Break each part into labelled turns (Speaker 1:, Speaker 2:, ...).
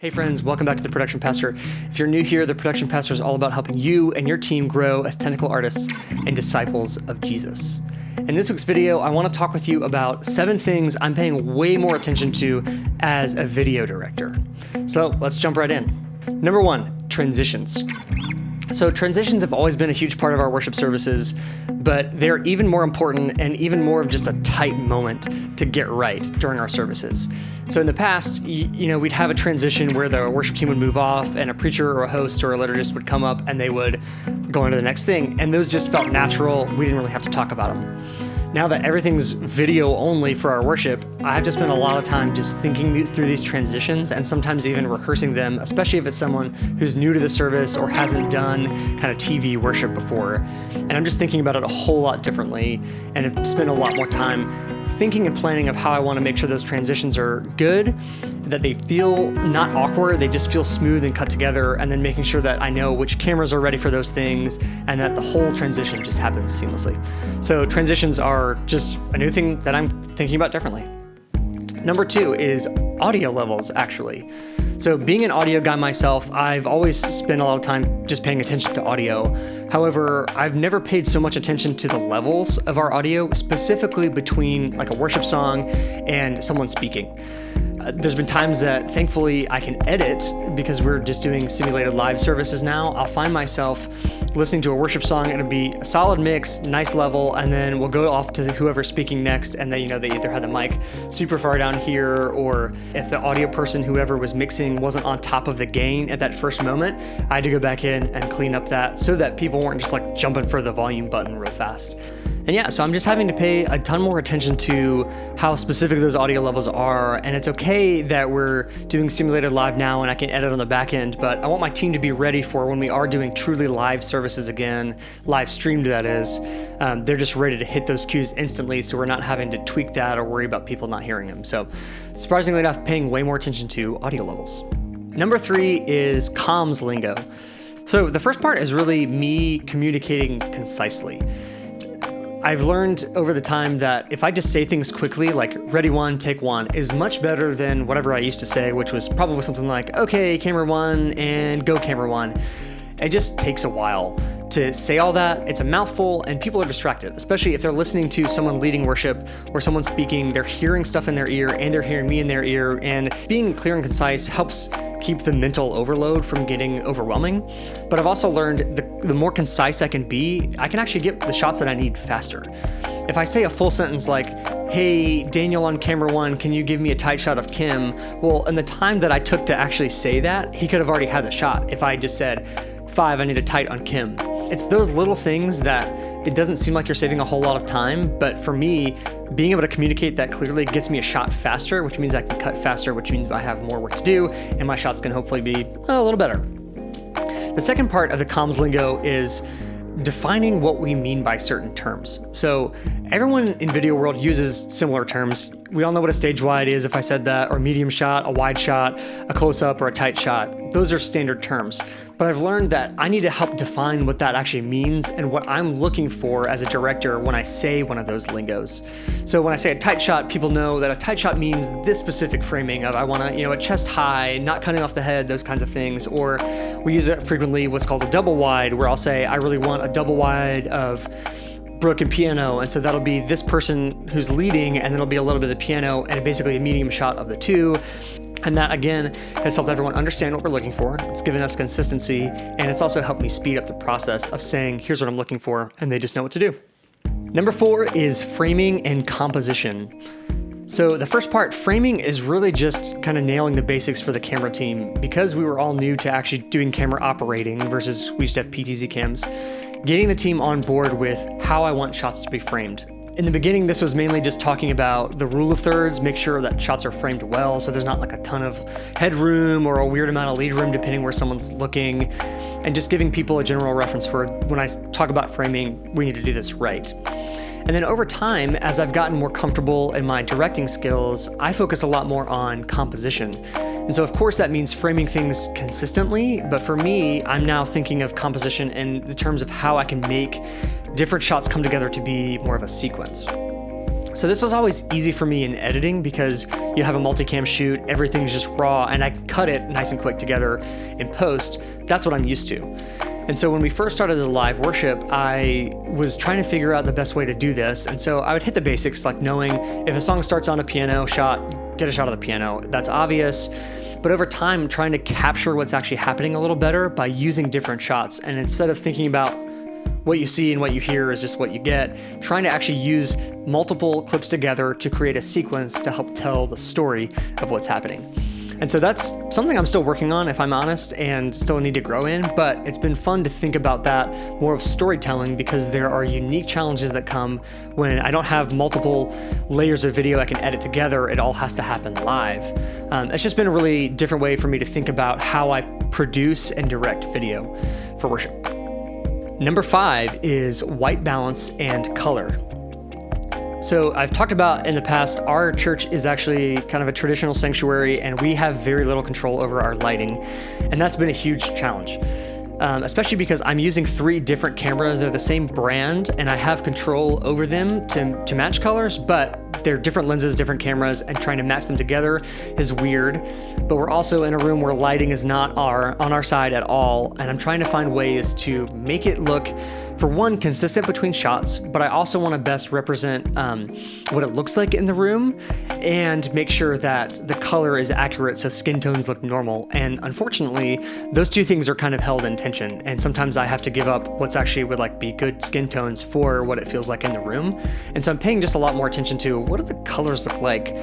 Speaker 1: Hey friends, welcome back to The Production Pastor. If you're new here, The Production Pastor is all about helping you and your team grow as technical artists and disciples of Jesus. In this week's video, I want to talk with you about 7 things I'm paying way more attention to as a video director. So let's jump right in. Number 1, transitions. So transitions have always been a huge part of our worship services, but they're even more important and even more of just a tight moment to get right during our services. So in the past, we'd have a transition where the worship team would move off and a preacher or a host or a liturgist would come up and they would go into the next thing. And those just felt natural. We didn't really have to talk about them. Now that everything's video only for our worship, I have to spend a lot of time just thinking through these transitions and sometimes even rehearsing them, especially if it's someone who's new to the service or hasn't done kind of TV worship before. And I'm just thinking about it a whole lot differently and have spent a lot more time thinking and planning of how I want to make sure those transitions are good, that they feel not awkward, they just feel smooth and cut together, and then making sure that I know which cameras are ready for those things and that the whole transition just happens seamlessly. So transitions are just a new thing that I'm thinking about differently. Number 2 is audio levels, actually. So being an audio guy myself, I've always spent a lot of time just paying attention to audio. However, I've never paid so much attention to the levels of our audio, specifically between like a worship song and someone speaking. There's been times that thankfully I can edit because we're just doing simulated live services now. I'll find myself listening to a worship song. It'll be a solid mix, nice level, and then we'll go off to whoever's speaking next, and they either had the mic super far down here, or if the audio person, whoever was mixing, wasn't on top of the gain at that first moment, I had to go back in and clean up that so that people weren't just like jumping for the volume button real fast. And yeah, so I'm just having to pay a ton more attention to how specific those audio levels are. And it's okay that we're doing simulated live now and I can edit on the back end, but I want my team to be ready for when we are doing truly live services again, live streamed that is. They're just ready to hit those cues instantly, so we're not having to tweak that or worry about people not hearing them. So surprisingly enough, paying way more attention to audio levels. Number 3 is comms lingo. So the first part is really me communicating concisely. I've learned over the time that if I just say things quickly, like ready 1, take 1, is much better than whatever I used to say, which was probably something like, okay, camera 1 and go camera 1. It just takes a while to say all that. It's a mouthful and people are distracted, especially if they're listening to someone leading worship or someone speaking. They're hearing stuff in their ear and they're hearing me in their ear, and being clear and concise helps keep the mental overload from getting overwhelming. But I've also learned the more concise I can be, I can actually get the shots that I need faster. If I say a full sentence like, hey, Daniel on camera 1, can you give me a tight shot of Kim? Well, in the time that I took to actually say that, he could have already had the shot. If I just said, 5, I need a tight on Kim. It's those little things that it doesn't seem like you're saving a whole lot of time, but for me, being able to communicate that clearly gets me a shot faster, which means I can cut faster, which means I have more work to do, and my shots can hopefully be a little better. The second part of the comms lingo is defining what we mean by certain terms. So everyone in video world uses similar terms. We all know what a stage wide is if I said that, or medium shot, a wide shot, a close up, or a tight shot. Those are standard terms. But I've learned that I need to help define what that actually means and what I'm looking for as a director when I say one of those lingos. So when I say a tight shot, people know that a tight shot means this specific framing of I want to, a chest high, not cutting off the head, those kinds of things. Or we use it frequently what's called a double wide, where I'll say I really want a double wide of Brooke and piano, and so that'll be this person who's leading, and then it'll be a little bit of the piano, and basically a medium shot of the two. And that, again, has helped everyone understand what we're looking for. It's given us consistency, and it's also helped me speed up the process of saying, here's what I'm looking for, and they just know what to do. Number 4 is framing and composition. So the first part, framing, is really just kind of nailing the basics for the camera team. Because we were all new to actually doing camera operating versus we used to have PTZ cams, getting the team on board with how I want shots to be framed. In the beginning, this was mainly just talking about the rule of thirds, make sure that shots are framed well so there's not like a ton of headroom or a weird amount of lead room depending where someone's looking, and just giving people a general reference for when I talk about framing, we need to do this right. And then over time, as I've gotten more comfortable in my directing skills, I focus a lot more on composition. And so of course that means framing things consistently, but for me, I'm now thinking of composition in the terms of how I can make different shots come together to be more of a sequence. So this was always easy for me in editing because you have a multicam shoot, everything's just raw, and I can cut it nice and quick together in post. That's what I'm used to. And so when we first started the live worship, I was trying to figure out the best way to do this. And so I would hit the basics, like knowing if a song starts on a piano shot, get a shot of the piano. That's obvious. But over time, trying to capture what's actually happening a little better by using different shots. And instead of thinking about what you see and what you hear is just what you get, trying to actually use multiple clips together to create a sequence to help tell the story of what's happening. And so that's something I'm still working on, if I'm honest, and still need to grow in, but it's been fun to think about that more of storytelling because there are unique challenges that come when I don't have multiple layers of video I can edit together. It all has to happen live. It's just been a really different way for me to think about how I produce and direct video for worship. Number 5 is white balance and color. So I've talked about in the past, our church is actually kind of a traditional sanctuary and we have very little control over our lighting. And that's been a huge challenge, especially because I'm using 3 different cameras. They're the same brand and I have control over them to match colors, but they're different lenses, different cameras, and trying to match them together is weird. But we're also in a room where lighting is not on our side at all. And I'm trying to find ways to make it look, for one, consistent between shots, but I also want to best represent what it looks like in the room and make sure that the color is accurate so skin tones look normal. And unfortunately, those 2 things are kind of held in tension. And sometimes I have to give up what's actually would like be good skin tones for what it feels like in the room. And so I'm paying just a lot more attention to what do the colors look like.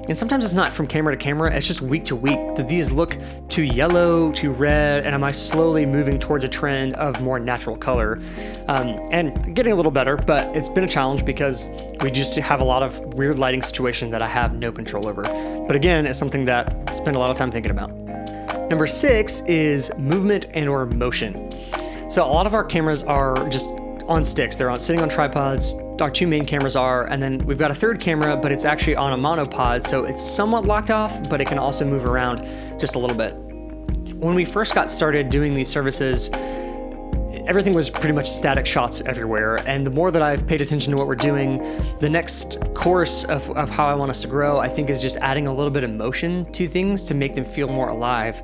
Speaker 1: And sometimes it's not from camera to camera, it's just week to week. Do these look too yellow, too red? And am I slowly moving towards a trend of more natural color? And getting a little better, but it's been a challenge because we just have a lot of weird lighting situations that I have no control over. But again, it's something that I spend a lot of time thinking about. Number 6 is movement and or motion. So a lot of our cameras are just on sticks. They're sitting on tripods. Our 2 main cameras are, and then we've got a 3rd camera, but it's actually on a monopod, so it's somewhat locked off, but it can also move around just a little bit. When we first got started doing these services, everything was pretty much static shots everywhere, and the more that I've paid attention to what we're doing, the next course of how I want us to grow, I think, is just adding a little bit of motion to things to make them feel more alive.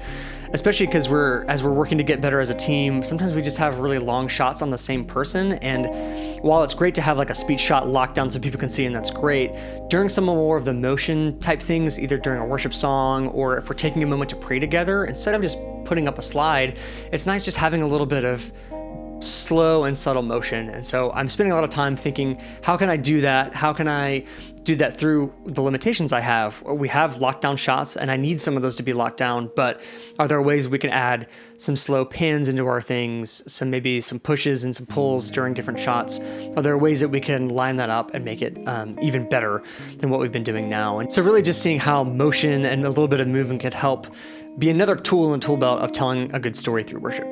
Speaker 1: Especially because as we're working to get better as a team, sometimes we just have really long shots on the same person. And while it's great to have like a speech shot locked down so people can see, and that's great, during some more of the motion type things, either during a worship song or if we're taking a moment to pray together, instead of just putting up a slide, it's nice just having a little bit of slow and subtle motion. And so I'm spending a lot of time thinking, how can I do that? How can I do that through the limitations I have? We have lockdown shots and I need some of those to be locked down, but are there ways we can add some slow pans into our things, maybe some pushes and some pulls during different shots? Are there ways that we can line that up and make it even better than what we've been doing now? And so really just seeing how motion and a little bit of movement could help be another tool in the tool belt of telling a good story through worship.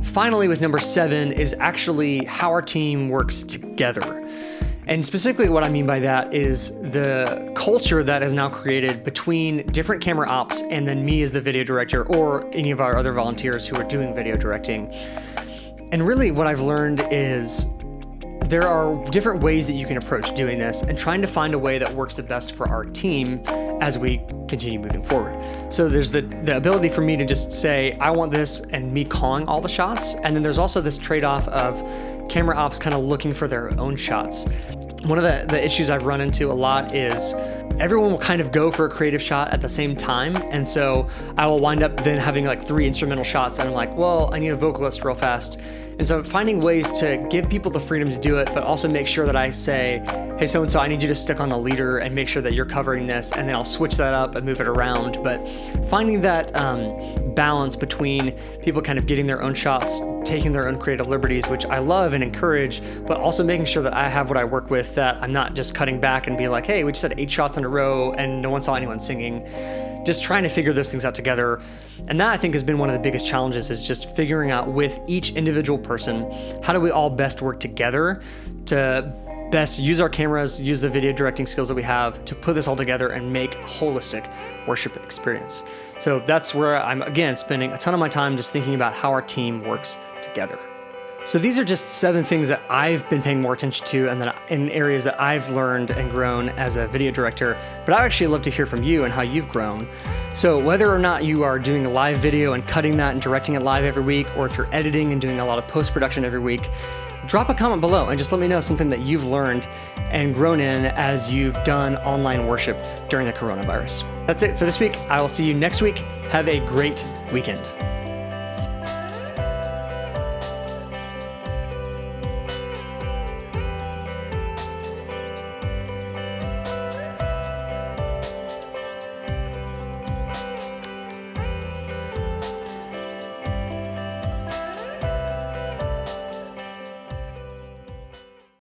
Speaker 1: Finally, with number 7 is actually how our team works together. And specifically what I mean by that is the culture that is now created between different camera ops and then me as the video director or any of our other volunteers who are doing video directing. And really what I've learned is there are different ways that you can approach doing this and trying to find a way that works the best for our team as we continue moving forward. So there's the ability for me to just say, I want this, and me calling all the shots. And then there's also this trade-off of camera ops kind of looking for their own shots. One of the issues I've run into a lot is everyone will kind of go for a creative shot at the same time. And so I will wind up then having like 3 instrumental shots. And I'm like, well, I need a vocalist real fast. And so finding ways to give people the freedom to do it, but also make sure that I say, hey, so-and-so, I need you to stick on a leader and make sure that you're covering this. And then I'll switch that up and move it around. But finding that balance between people kind of getting their own shots, taking their own creative liberties, which I love and encourage, but also making sure that I have what I work with, that I'm not just cutting back and be like, hey, we just had 8 shots in a row and no one saw anyone singing. Just trying to figure those things out together. And that, I think, has been one of the biggest challenges, is just figuring out with each individual person, how do we all best work together to best use our cameras, use the video directing skills that we have to put this all together and make a holistic worship experience. So that's where I'm, again, spending a ton of my time just thinking about how our team works together. So these are just 7 things that I've been paying more attention to and that in areas that I've learned and grown as a video director, but I'd actually love to hear from you and how you've grown. So whether or not you are doing a live video and cutting that and directing it live every week, or if you're editing and doing a lot of post-production every week, drop a comment below and just let me know something that you've learned and grown in as you've done online worship during the coronavirus. That's it for this week. I will see you next week. Have a great weekend.